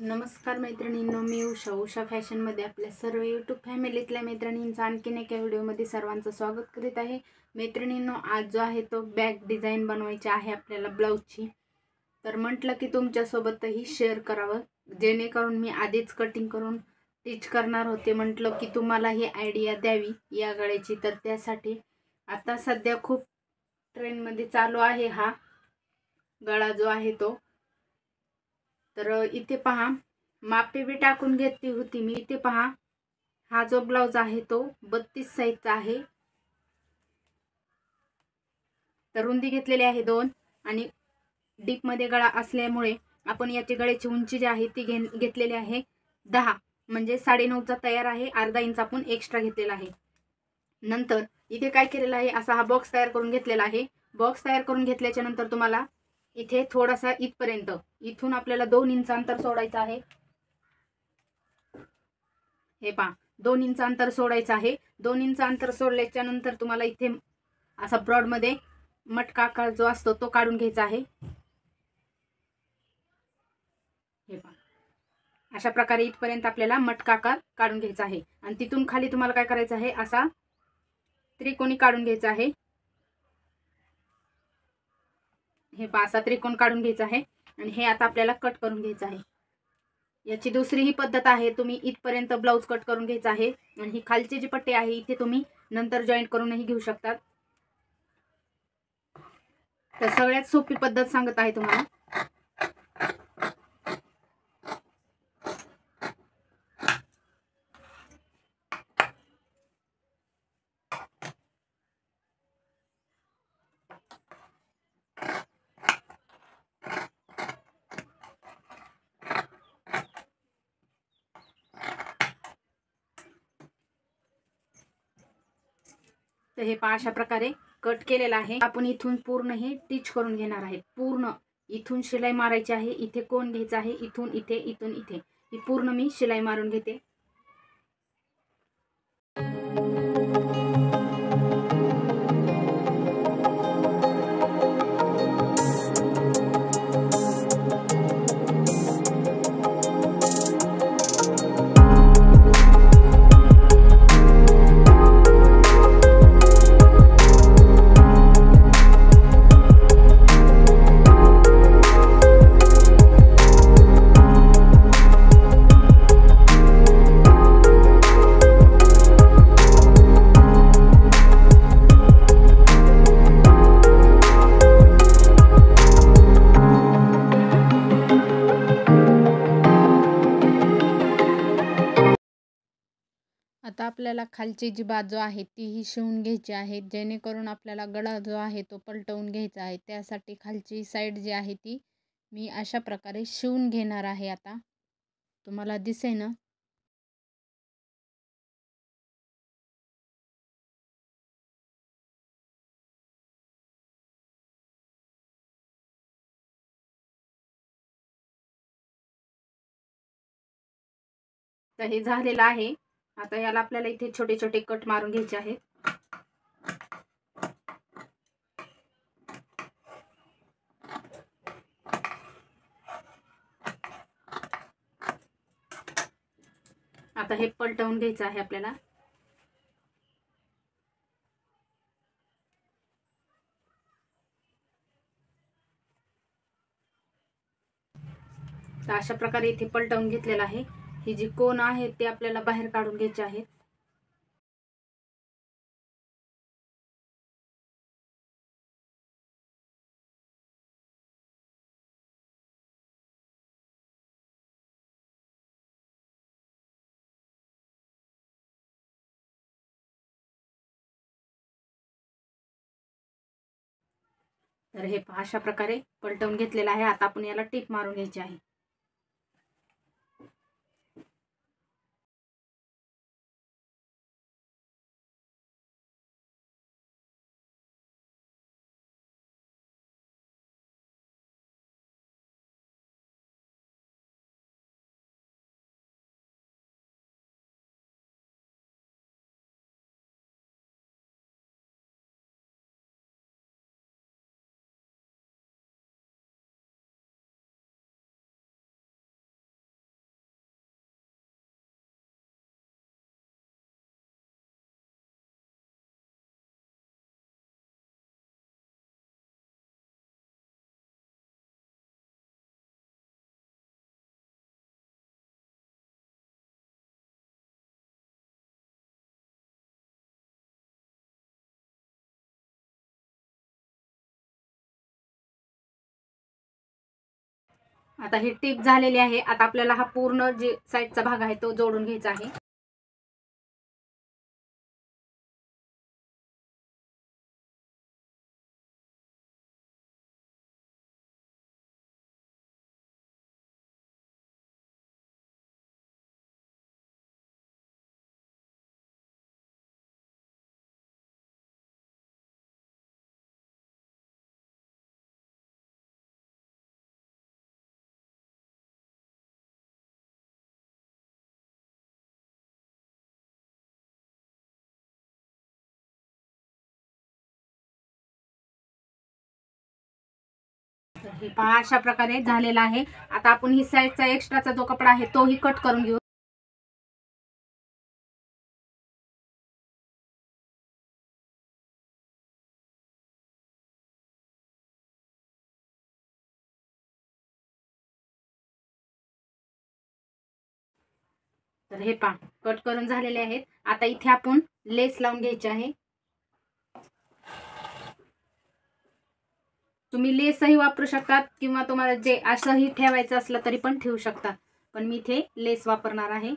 नमस्कार मैत्रिणींनो, मी उषा फॅशनमध्ये आपल्या सर्व यूट्यूब फॅमिलीतल्या मैत्रिणींचं आणखीन एका व्हिडिओमध्ये सर्वांचं स्वागत करीत आहे. मैत्रिणींनो, आज जो आहे तो बॅक डिझाईन बनवायची आहे आपल्याला ब्लाऊजची. तर म्हटलं की तुमच्यासोबतही शेअर करावं, जेणेकरून मी आधीच कटिंग करून स्टिच करणार होते. म्हटलं की तुम्हाला ही आयडिया द्यावी या गळ्याची. तर त्यासाठी आता सध्या खूप ट्रेंडमध्ये चालू आहे हा गळा जो आहे तो. तर इथे पहा, मापे बी टाकून घेतली होती मी. इथे पहा, हा जो ब्लाउज आहे तो 32 साईजचा आहे. तर रुंदी घेतलेली आहे 2 आणि डीप मध्ये गळा असल्यामुळे आपण याची गळ्याची उंची जी आहे ती घेतलेली आहे 10, म्हणजे 9.5चा तयार आहे. अर्धा इंच आपण एक्स्ट्रा घेतलेला आहे. नंतर इथे काय केलेलं आहे, असा हा बॉक्स तयार करून घेतलेला आहे. बॉक्स तयार करून घेतल्याच्या नंतर तुम्हाला इथे थोडासा इथपर्यंत, इथून आपल्याला 2 इंच अंतर सोडायचं आहे. हे पहा, 2 इंच अंतर सोडायचं आहे. 2 इंच अंतर सोडल्याच्या नंतर तुम्हाला इथे असा ब्रॉड मध्ये मटका आकार जो असतो तो काढून घ्यायचा आहे. हे पहा, अशा प्रकारे इथपर्यंत आपल्याला मटका आकार काढून घ्यायचा आहे. आणि तिथून खाली तुम्हाला काय करायचं आहे, असा त्रिकोणी काढून घ्यायचा आहे. हे पहा, असा त्रिकोण काढून घ्यायचा आहे. आणि हे आता आपल्याला कट करून घ्यायचं आहे. याची दुसरी ही पद्धत आहे, तुम्ही इथपर्यंत ब्लाउज कट करून घ्यायचा आहे. आणि ही खालची जी पट्टी आहे इथे तुम्ही नंतर जॉईंट करूनही घेऊ शकतात. तर सगळ्यात सोपी पद्धत सांगत आहे तुम्हाला. तर हे पहा, अशा प्रकारे कट केलेला आहे. आपण इथून पूर्ण हे टिच करून घेणार आहे. पूर्ण इथून शिलाई मारायची आहे. इथे कोण घ्यायचा आहे, इथून इथे, इथून इथे, ही पूर्ण मी शिलाई मारून घेते. आता आपल्याला खालची जी बाजू आहे तीही शिवून घ्यायची आहे, जेणेकरून आपल्याला गळा जो आहे तो पलटवून घ्यायचा आहे. त्यासाठी खालची साईड जी आहे ती मी अशा प्रकारे शिवून घेणार आहे. आता तुम्हाला दिसेल ना. तर हे झालेलं आहे. आता याला आपल्याला इथे छोटे छोटे कट मारून घ्यायचे आहेत. आता हे पलटवून घ्यायचं आहे आपल्याला. तर अशा प्रकारे इथे पलटवून घेतलेला आहे. ही जी कोण आहे ते आपल्याला बाहेर काढून घ्यायचे आहेत. तर हे अशा प्रकारे पलटवून घेतलेला आहे. आता आपण याला टिप मारून घ्यायची आहे. आता हे टिप झालेली आहे. आता आपल्याला हा पूर्ण जे साईडचा भाग आहे तो जोडून घ्यायचा आहे. हे पहा अशा प्रकारे झालेला आहे. आता आपण ही साईडचा एक्स्ट्राचा जो कपडा आहे तोही कट करून घेऊ. तर हे पहा कट करून झालेले आहेत. आता इथे आपण लेस लावून घ्यायची आहे. तुम्ही लेसही वापरू शकतात किंवा तुम्हाला जे असंही ठेवायचं असलं तरी पण ठेवू शकतात, पण मी इथे लेस वापरणार आहे.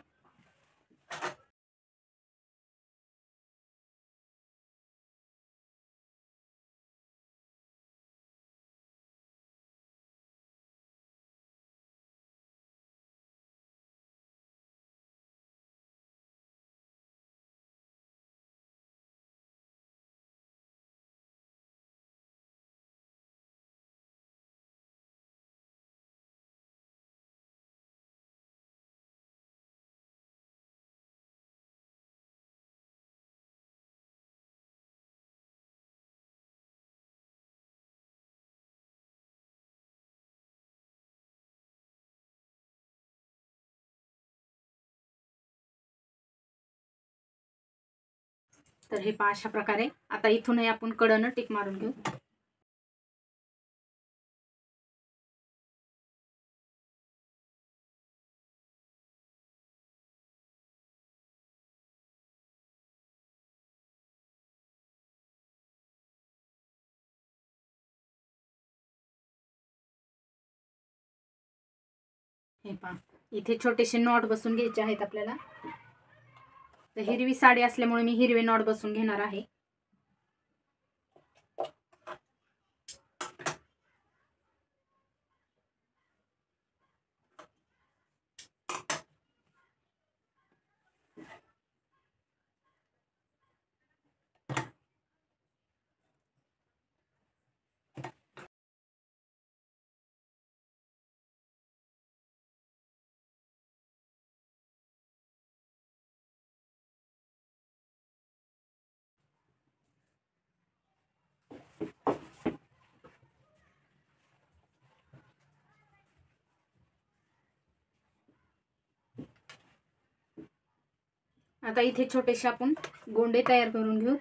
तर हे पहा अशा प्रकारे. आता इथूनही आपण कडनं टिक मारून घेऊ. हे पहा इथे छोटेसे नॉट बसून घ्यायचे आहेत आपल्याला. तर हिरवी साडी असल्यामुळे मी हिरवे नॉट बसून घेणार आहे. आता इथे छोटेसे आपण गोंडे तयार करून घेऊ.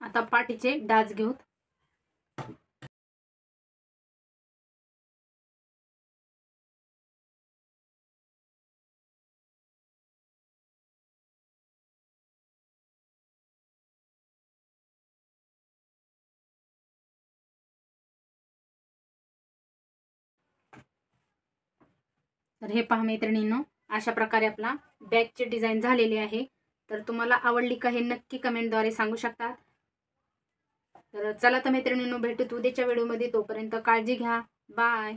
आता पाठीचे डाच घेऊ. तर हे पहा मैत्रिणींनो, अशा प्रकारे आपला बॅगची डिझाईन झालेली आहे. तर तुम्हाला आवडली का हे नक्की कमेंटद्वारे सांगू शकता. तर चला तर मैत्रिणींनो, भेटू उद्याच्या व्हिडिओमध्ये. तोपर्यंत काळजी घ्या. बाय.